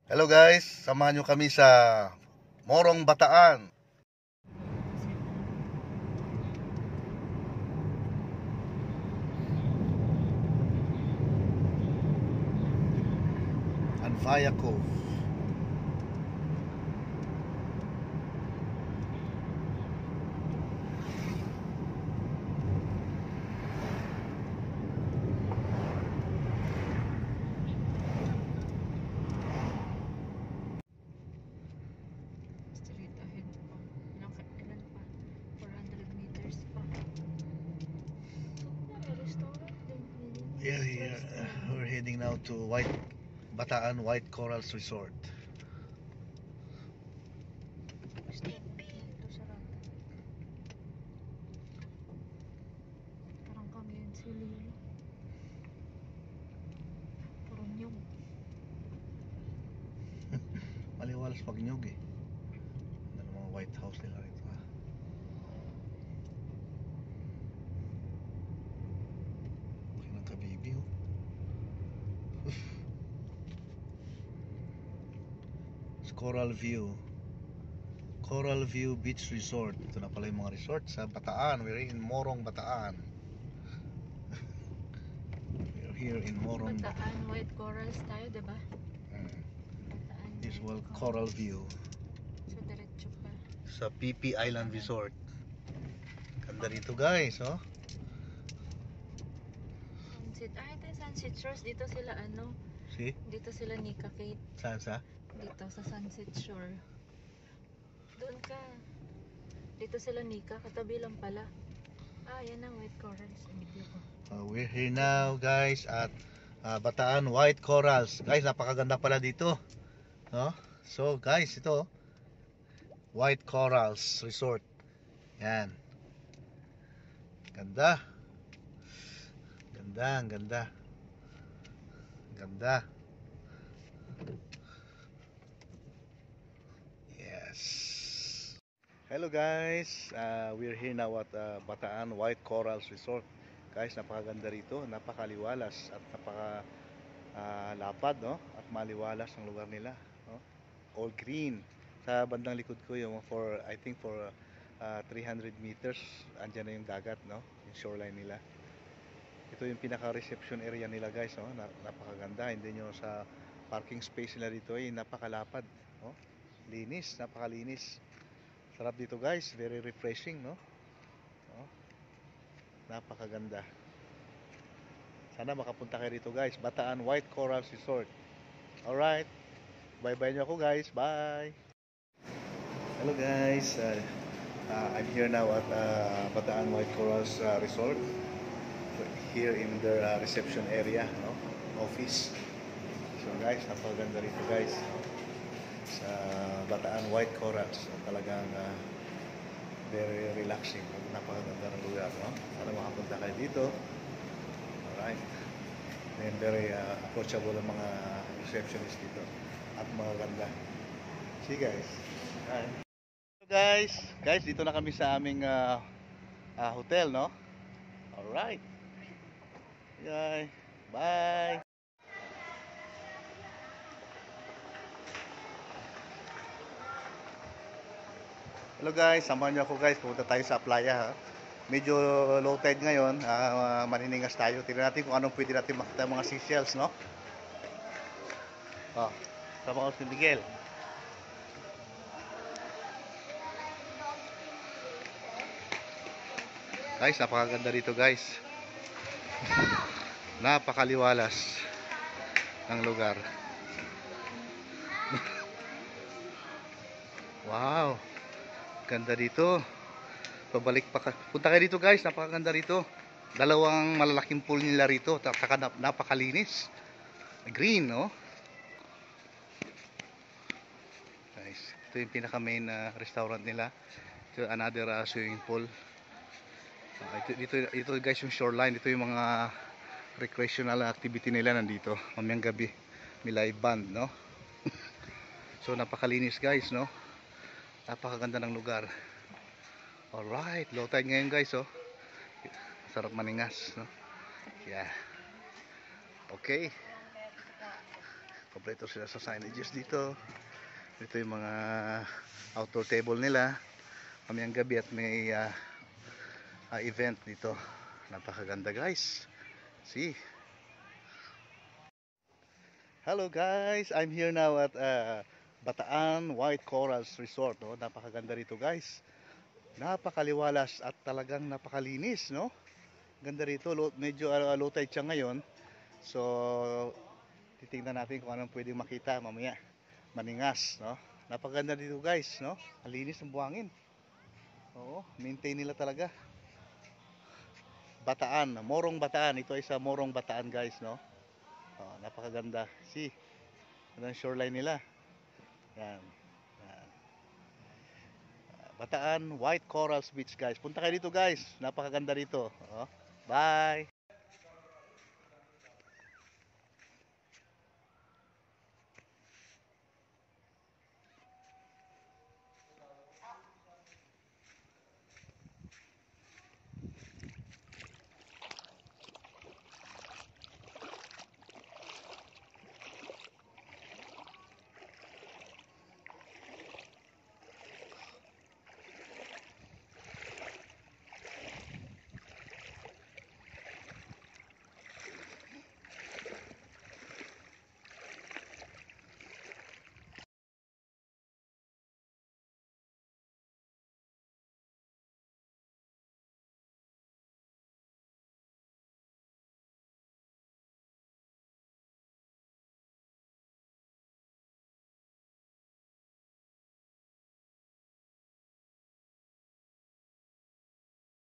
Hello guys, samahan nyo kami sa Morong Bataan. Anfaya Cove. Straight ahead pa. Ilan pa? 400 meters pa. Restaurant din. Yeah. We're heading now to Bataan White Corals Resort. Ito sarado. Parang kami yun si Lilo. Parang yung Maliwalas pag nyug eh. Ano mga White House nila rito ha. Laki ng kabibi oh. Coral View Beach Resort. Ito na pala yung mga resort sa Bataan. We're in Morong Bataan. We're here in Morong Bataan White Corals tayo, diba? Bataan This White well Coral View So, diretso pa. sa PP Island Resort. Ganda rito guys, oh. Sunset. Ito yung Sunset Shores. Dito sila See? Dito sila Nika Kate. Saan sa? Dito sa Sunset Shore. Doon ka. Dito sila Nika. Katabi lang pala. Yan ang White Corals. Video ko. We're here now guys at Bataan White Corals. Guys, napakaganda pala dito. No? So guys, ito White Corals Resort. Yan. Ganda. Ang ganda. Ganda. Yes. Hello guys. We're here now at Bataan White Corals Resort. Guys, napakaganda rito, napakaliwalas at lapad, no? At maliwalas ang lugar nila, no? All green. Sa bandang likod ko yung I think for 300 meters andyan na yung dagat, no? Yung shoreline nila. Ito yung pinaka-reception area nila, guys, no? Napakaganda. Hindi nyo sa parking space nila dito ay napakalapad, no? Linis, napakalinis. Sarap dito, guys. Very refreshing, no? No? Napakaganda. Sana makapunta kayo dito guys. Bataan White Corals Resort. Alright. Bye-bye nyo ako guys. Bye. Hello guys. I'm here now at Bataan White Corals Resort. Here in their reception area, no? Office. So guys, napakaganda rito guys. Sa Bataan White Corals. So, talagang very relaxing. Napakaganda ng lugar, no? Sana makapunta kayo dito. Alright. And very approachable ang mga receptionist dito. At mga ganda. See guys. Hi. So guys, dito na kami sa aming hotel, no? Alright. Bye. Bye. Hello guys, samahan niyo ako guys. Pupunta tayo sa playa ha. Medyo low tide ngayon, maniningas tayo. Tingnan natin kung anong pwede natin makita mga seashells, no? Sama ko si Miguel. Guys, napakaganda rito guys. Napakaliwalas ng lugar. Wow. Ganda dito. Pabalik pa punta kayo dito guys, napakaganda rito. Dalawang malalaking pool nila rito, napakalinis. Green, no? Guys, ito yung pinaka main restaurant nila. Ito another swimming pool. Ito guys yung shoreline. Ito yung mga recreational activity nila nandito. Mamayang gabi may live band, no? So napakalinis guys, no? Napakaganda ng lugar. Alright, low tide ngayon guys, oh. Sarap maningas, no? Yeah. Okay. Kompleto sila sa signages dito. Ito yung mga outdoor table nila. Mamayang gabi at may event dito. Napakaganda guys. See? Hello guys, I'm here now at Bataan White Corals Resort. No? Napakaganda rito guys. Napakaliwalas at talagang napakalinis, no? Ganda rito, medyo low tide siya ngayon. So, titingnan natin kung anong pwedeng makita mamaya. Maningas, no? Napakaganda dito guys, no? Ang linis ng buhangin. Oo, maintain nila talaga. Bataan, Morong Bataan. Ito ay sa Morong Bataan guys, no? Oh, napakaganda. See, ano ang shoreline nila. Yan. Yan. Bataan White Corals Beach guys. Punta kayo dito guys. Napakaganda rito. Oh. Bye.